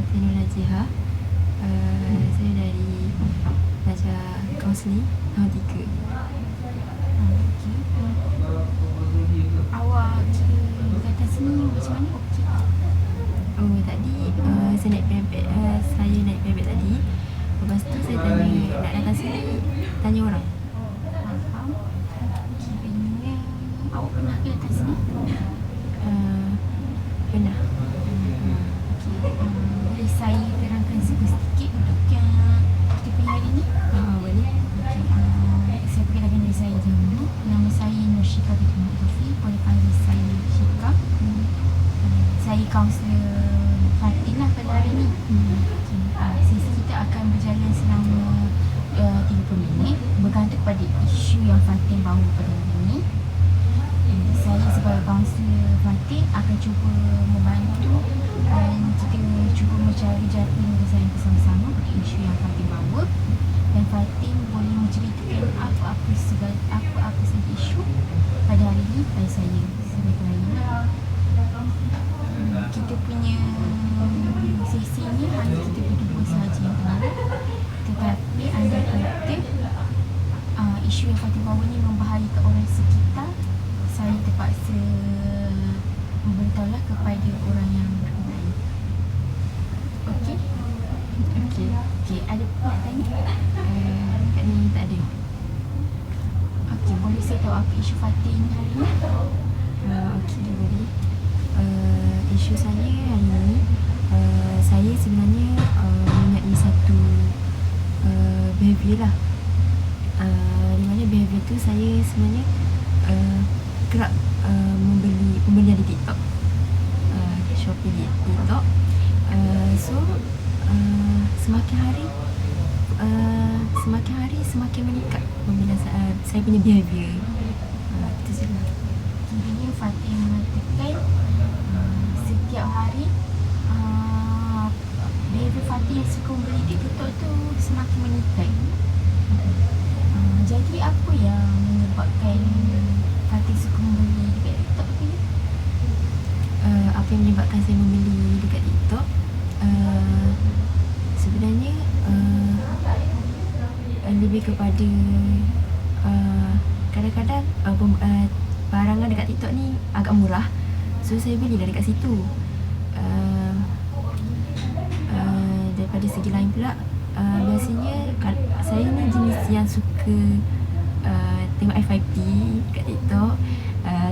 Saya Nur Najiha. Saya dari belajar kaunseling tahun 3. Okey. Awak kata sini macam mana? Okey. Oh, tadi saya naik Perambil tadi. Lepas tu saya tanya nak datang sini, tanya orang. Faham. Kiranya awak pernah ke datang sini? Pernah. Boleh saya terangkan sedikit untuk yang kita punya hari ni? Boleh. Saya perkenalkan diri saya dulu. Nama saya Nur Shika binti Muhammad. Boleh panggil saya Shika. Saya kaunselor Fatin lah pada hari ni. Sesi kita akan berjalan selama 30 minit bergantung pada isu yang Fatin bawa pada hari ni. Saya sebagai kaunselor Fatin akan cuba membantu dan kita cuba mencari jalan penyelesaian bersama-sama pada isu yang Fatin bawa, dan Fatin boleh menceritakan apa-apa saja isu pada hari ini pada saya sebagai pelayan. Kita punya sesi ni hanya kita berdua sahaja yang tahu, tetapi andai kata isu yang Fatin bawa ni membahayakan orang sekitar, saya terpaksa memberitahulah kepada orang yang berkenaan. Okey? Okey, ada nak tanya? Kat ni tak ada. Okey, boleh saya tahu apa isu Fatin hari ni? Okey, boleh. Isu saya hari ni, saya sebenarnya mempunyai satu behaviour lah. Di mana behaviour tu saya sebenarnya kerap membeli pembelian di TikTok, Shopee di TikTok. So semakin hari semakin meningkat pembelian saya punya behaviour. Itu je lah. Kiranya Fatin mengatakan setiap hari behaviour Fatin yang suka membeli di TikTok tu semakin meningkat. Jadi apa yang menyebabkan Fatin suka membeli dekat TikTok tu? Apa yang menyebabkan saya membeli dekat TikTok, sebenarnya lebih kepada kadang-kadang barangan dekat TikTok ni agak murah, so saya belilah dekat situ. Daripada segi lain pula, biasanya saya ni jenis yang suka tengok FYP kat TikTok.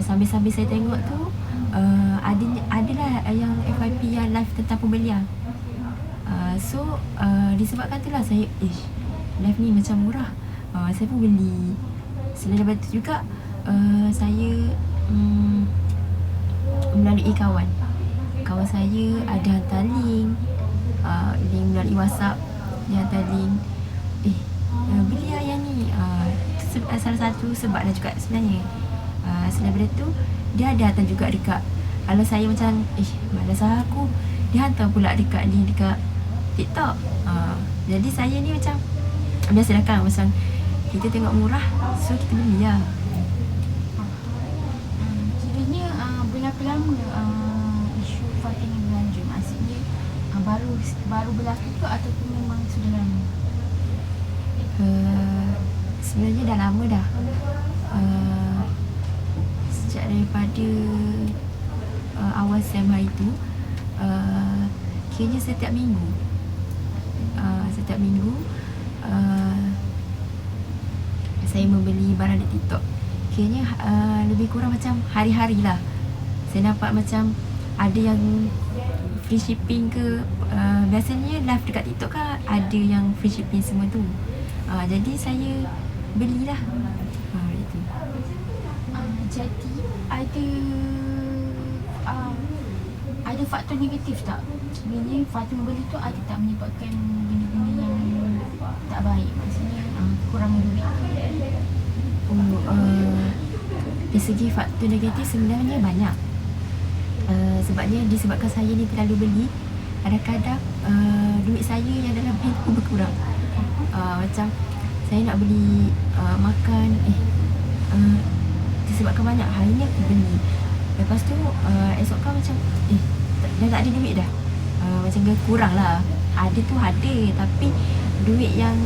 Sambil-sambil saya tengok tu, adalah yang FYP yang live tentang pembelian. So disebabkan itulah saya live ni macam murah, saya pun beli. Selain daripada itu juga, saya melalui kawan saya ada hantar link melalui WhatsApp. Dia hantar link, beli lah yang ni. Itu salah satu sebab lah juga sebenarnya. Selain daripada tu, dia ada hantar juga dekat, kalau saya macam malas aku, dia hantar pula dekat link dekat TikTok. Jadi saya ni macam biasalah kan, macam kita tengok murah, so kita beli lah. Kiranya berapa lama isu Fatin ni berlanjut? Maksudnya baru berlaku ke ataupun memang sudah lama? Sebenarnya dah lama dah. Sejak daripada awal SEM hari tu, kiranya setiap minggu saya membeli barang di TikTok. Kiranya lebih kurang macam hari-hari lah. Saya nampak macam ada yang free shipping ke. Biasanya live dekat TikTok kan ada yang free shipping semua tu. Jadi saya belilah. Itu. Jadi ada faktor negatif tak? Sebenarnya Fatin membeli tu ada tak menyebabkan benda-benda yang tak baik? Maksudnya kekurangan duit. Dari segi faktor negatif sebenarnya banyak. Sebabnya disebabkan saya ni terlalu beli, kadang-kadang duit saya yang dalam handphone berkurang. Macam saya nak beli makan, disebabkan banyak, hari ni aku beli. Lepas tu esok kan macam dah tak ada duit dah. macam ke kurang lah. Ada tu ada, tapi duit yang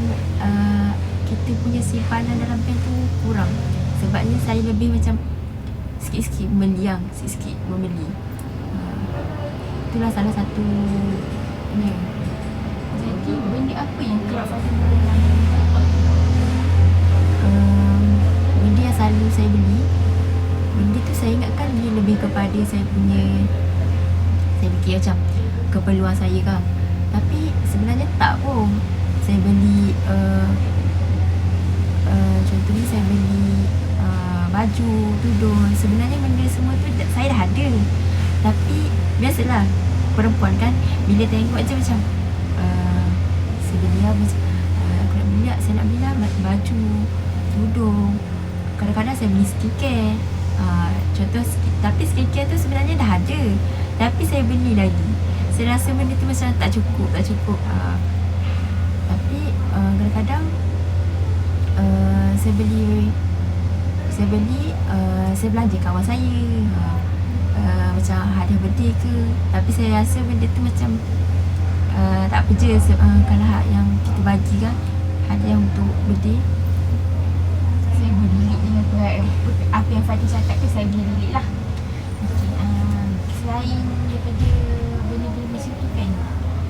kita punya simpanan dalam bank tu kurang. Sebabnya saya lebih macam sikit-sikit membeli, sikit-sikit membeli. Itulah salah satu ni. Jadi benda apa yang kerap Fatin beli dalam Benda yang selalu saya beli, benda tu saya ingatkan dia lebih kepada saya punya, saya fikir macam keperluan saya kan. Tapi sebenarnya tak pun. Saya beli contohnya saya beli baju, tudung. Sebenarnya benda semua tu saya dah ada. Tapi biasalah perempuan kan, bila tengok je macam saya beli macam aku nak beli, saya nak beli baju, tudung. Kadang-kadang saya beli skincare. Contoh, tapi skincare tu sebenarnya dah ada, tapi saya beli lagi. Saya rasa benda tu macam tak cukup. Tapi kadang-kadang saya belanja kawan saya, macam hadiah birthday ke. Tapi saya rasa benda tu macam tak apa je. Kalau yang kita bagi kan hadiah untuk birthday, saya boleh dengan apa yang Fatin cakap tu, saya boleh relate lah. Okay, selain daripada benda-benda macam tu kan,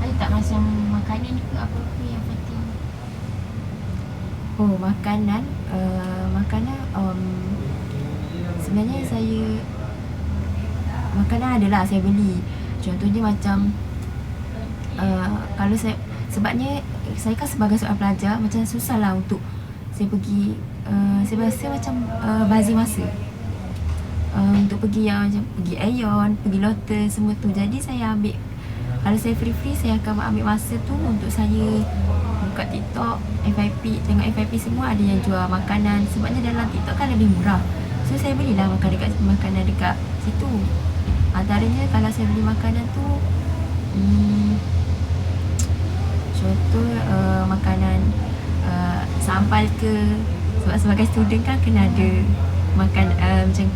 ada tak macam makanan ke apa-apa yang Fatin? Makanan sebenarnya makanan adalah saya beli. Contohnya macam kalau sebabnya saya kan sebagai seorang pelajar, macam susah lah untuk saya pergi, saya rasa macam bazir masa untuk pergi yang macam pergi Aeon, pergi Lotus, semua tu. Jadi saya ambil, kalau saya free saya akan ambil masa tu untuk saya buka TikTok, FYP, tengok FYP semua ada yang jual makanan. Sebabnya dalam TikTok kan lebih murah, so saya belilah makanan dekat situ. Antaranya kalau saya beli makanan tu contoh makanan sambal ke. Sebab sebagai student kan kena ada makan macam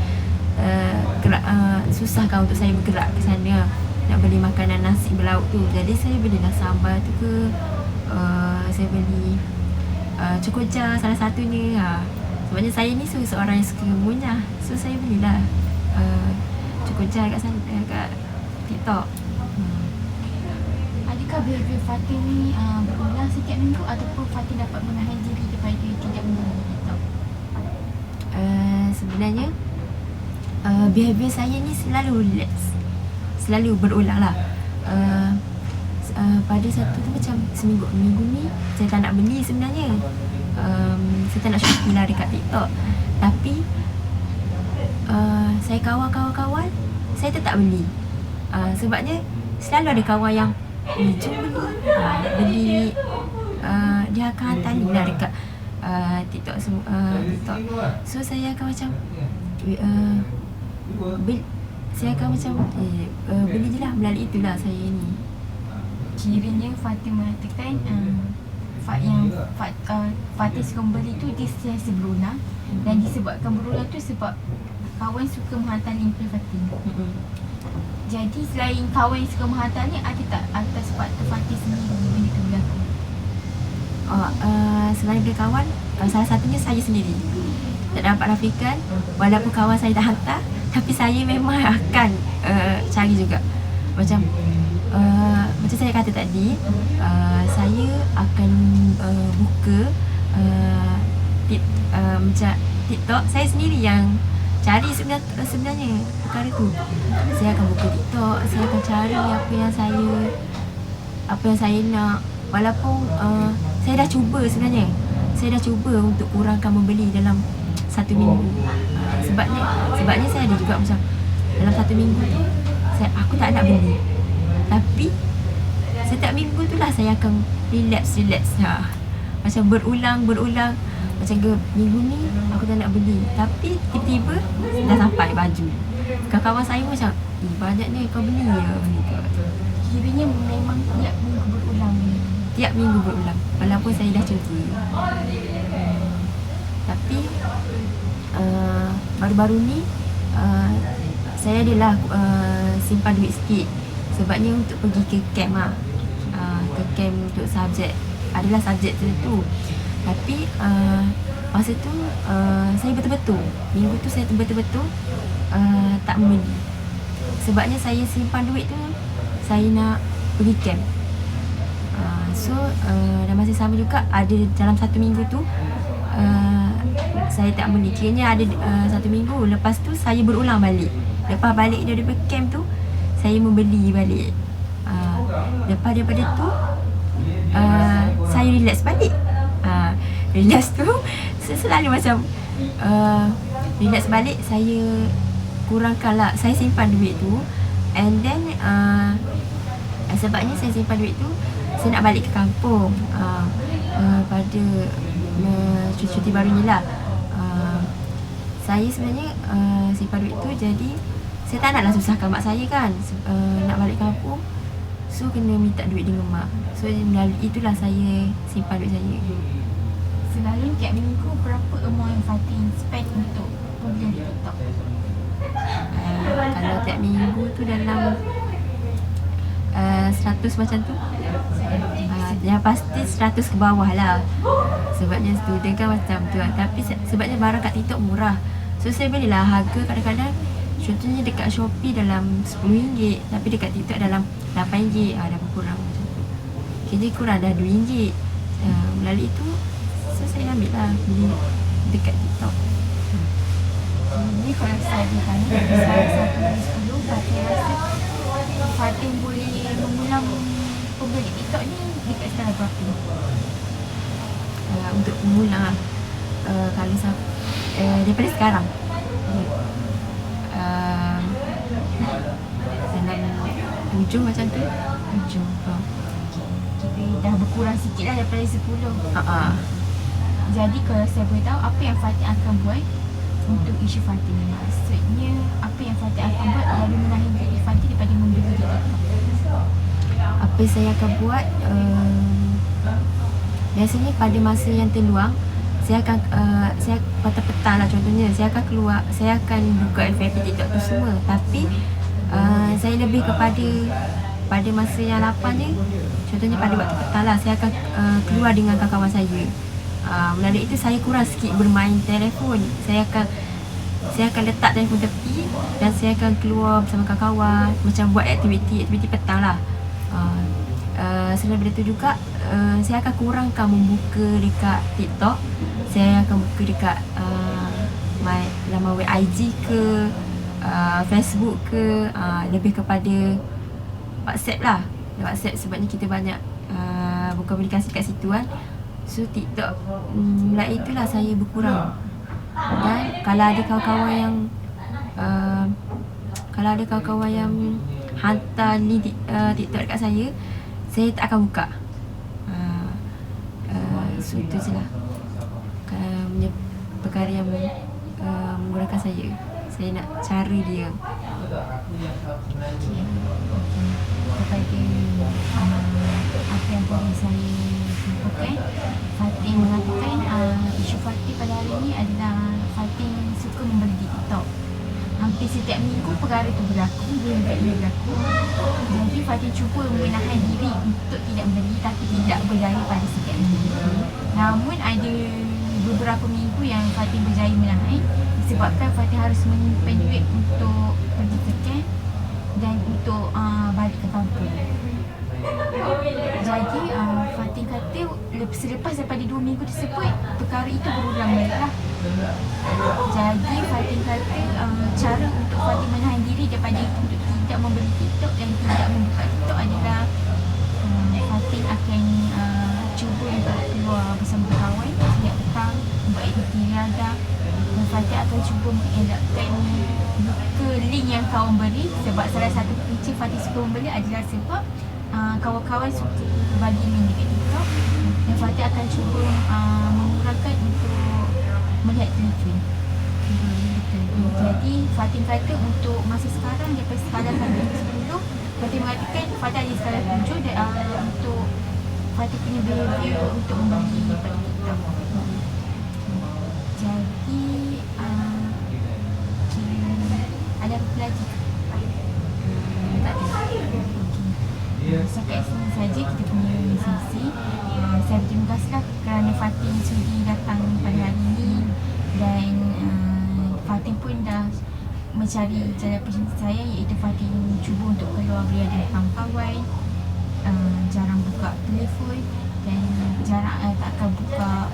susah kan untuk saya bergerak ke sana nak beli makanan nasi berlauk tu. Jadi saya belilah sambal tu ke, saya beli cukuja salah satunya. Sebabnya saya ni seorang yang suka munyah, so saya belilah cukuja kat sana, kat TikTok. Adakah behavior Fatin ni berulang setiap minggu, ataupun Fatin dapat menahan diri daripada tidak mengguna TikTok? Sebenarnya behavior saya ni selalu relax, selalu berulang lah. Pada satu tu macam minggu ni saya tak nak beli sebenarnya. Saya tak nak shopee lah dekat TikTok. Tapi saya kawan-kawan saya tetap beli. Sebabnya selalu ada kawan yang jom beli, dia akan hantar link lah dekat TikTok TikTok. So saya akan macam saya akan macam beli je lah. Melalui itulah saya ni. Kiranya Fatin mengatakan Fatin suka membeli tu dia sentiasa berulang, dan disebabkan berulang tu sebab kawan suka menghantar link kepada Fatin. Jadi selain kawan yang suka menghantar ni, ada tak atas faktor Fatin sendiri benda tu berlaku? Selain daripada kawan, salah satunya saya sendiri. Tak dapat nafikan, walaupun kawan saya tak hantar, tapi saya memang akan cari juga. Macam saya kata tadi, saya akan buka macam TikTok. Saya sendiri yang cari sebenarnya perkara tu. Saya akan buka TikTok, saya akan cari apa yang saya nak. Walaupun saya dah cuba sebenarnya, saya dah cuba untuk kurangkan membeli dalam satu minggu. Sebabnya saya ada juga macam dalam satu minggu tu aku tak nak beli, tapi setiap minggu tu lah saya akan relax macam berulang. Macam ke minggu ni aku tak nak beli, tapi tiba-tiba dah sampai baju. Kawan-kawan saya pun macam banyaknya kau beli ya gitu. Kiranya memang tiap minggu berulang, walaupun saya dah cuba. Tapi baru-baru ni saya adalah simpan duit sikit. Sebabnya untuk pergi ke camp lah. Ke camp untuk subjek, adalah subjek tertentu. Tapi masa tu saya betul-betul, minggu tu saya betul-betul tak membeli. Sebabnya saya simpan duit tu, saya nak pergi camp. So dan masa sama juga ada dalam satu minggu tu saya tak beli. Kiranya ada satu minggu, lepas tu saya berulang balik. Lepas balik daripada camp tu, saya membeli balik. Lepas daripada tu saya relax balik. Relax tu selalu macam relax balik, saya kurangkan lah, saya simpan duit tu. And then sebabnya saya simpan duit tu, saya nak balik ke kampung pada cuti baru ni lah. Saya sebenarnya simpan duit tu, jadi saya tak naklah susahkan mak saya kan. Nak balik kampung, so kena minta duit dengan mak. So melalui itulah saya simpan duit saya. Selalu tiap minggu berapa amount yang Fatin spend untuk pembelian di TikTok? Kalau tiap minggu tu dalam 100 macam tu. Yang pasti 100 ke bawah lah. Sebabnya student kan macam tu lah. Tapi sebabnya barang kat TikTok murah, so saya belilah harga kadang-kadang. Contohnya dekat Shopee dalam RM10, tapi dekat TikTok dalam RM8. Dah berkurang macam tu. Jadi kurang dah RM2. Melalui itu, so saya ambil lah beli dekat TikTok. Jadi kalau saya bertanya, saya 1 dari 10, Fatin rasa Fatin boleh mengulang pembeli TikTok ni dekat skala berapa? Untuk mengulang kalau daripada sekarang dalam 7 macam tu. 7. Kita dah berkurang sikit lah daripada 10. Jadi kalau saya boleh tahu, apa yang Fatin akan buat untuk isu Fatin ni? Maksudnya apa yang Fatin akan buat lalu menahan diri Fatin daripada membeli di TikTok? Apa saya akan buat, biasanya pada masa yang terluang, saya akan saya petang-petang lah contohnya, saya akan keluar, saya akan buka FYP TikTok tu semua. Tapi saya lebih kepada pada masa yang lapang je, contohnya pada waktu petang lah, saya akan keluar dengan kawan-kawan saya. Melalui itu saya kurang sikit bermain telefon. Saya akan letak telefon tepi dan saya akan keluar bersama kawan-kawan, macam buat aktiviti petang lah. Selain daripada itu juga, saya akan kurangkan membuka dekat TikTok. Saya akan buka dekat laman web IG ke, Facebook ke, lebih kepada WhatsApp lah. WhatsApp sebabnya kita banyak berkomunikasi kat situ kan. So TikTok, mulai itulah saya berkurang. Dan kalau ada kawan-kawan yang hantar link TikTok dekat saya tak akan buka. So itu je lah perkara yang menggunakan saya nak cara dia. Kepada apa yang boleh saya simpulkan, Fatin mengatakan isu Fatin pada hari ini adalah Fatin suka membeli di TikTok. Hampir setiap minggu perkara itu berlaku, berlaku. Jadi Fatin cuba menahan diri untuk tidak membeli, tapi tidak berjaya pada setiap minggu. Namun ada beberapa minggu yang Fatin berjaya menahan, disebabkan Fatin harus menyimpan duit untuk pergi ke camp dan untuk balik ke kampung. Jadi Fatin kata selepas daripada 2 minggu tersebut, perkara itu berulang balik lah. Jadi Fatin kata cara untuk Fatin menahan diri daripada untuk tidak membeli TikTok dan tidak membuka TikTok adalah Fatin akan cuba untuk keluar bersama kawan setiap petang, buat aktiviti riadah. Dan Fatin akan cuba mengelakkan buka link yang kawan beri. Sebab salah satu punca Fatin suka membeli adalah sebab kawan-kawan suka bagi link dekat TikTok. Dan Fatin akan cuba mengurangkan untuk melihat telefon. Jadi Fatin kata untuk masa sekarang, daripada skala 1 hingga 10, Fatin mengatakan Fatin ada skala 7 dan untuk Fatin punya behavior untuk membeli pada TikTok. Jadi ada apa lagi? Tak ada. saja kita punya sesi. Saya berterima kasihlah kerana Fatin sudi datang pada hari ini, dan Fatin pun dah mencari jalan percintaan saya, iaitu Fatin cuba untuk keluar berada dengan kawan, jarang buka telefon dan jarang tak akan buka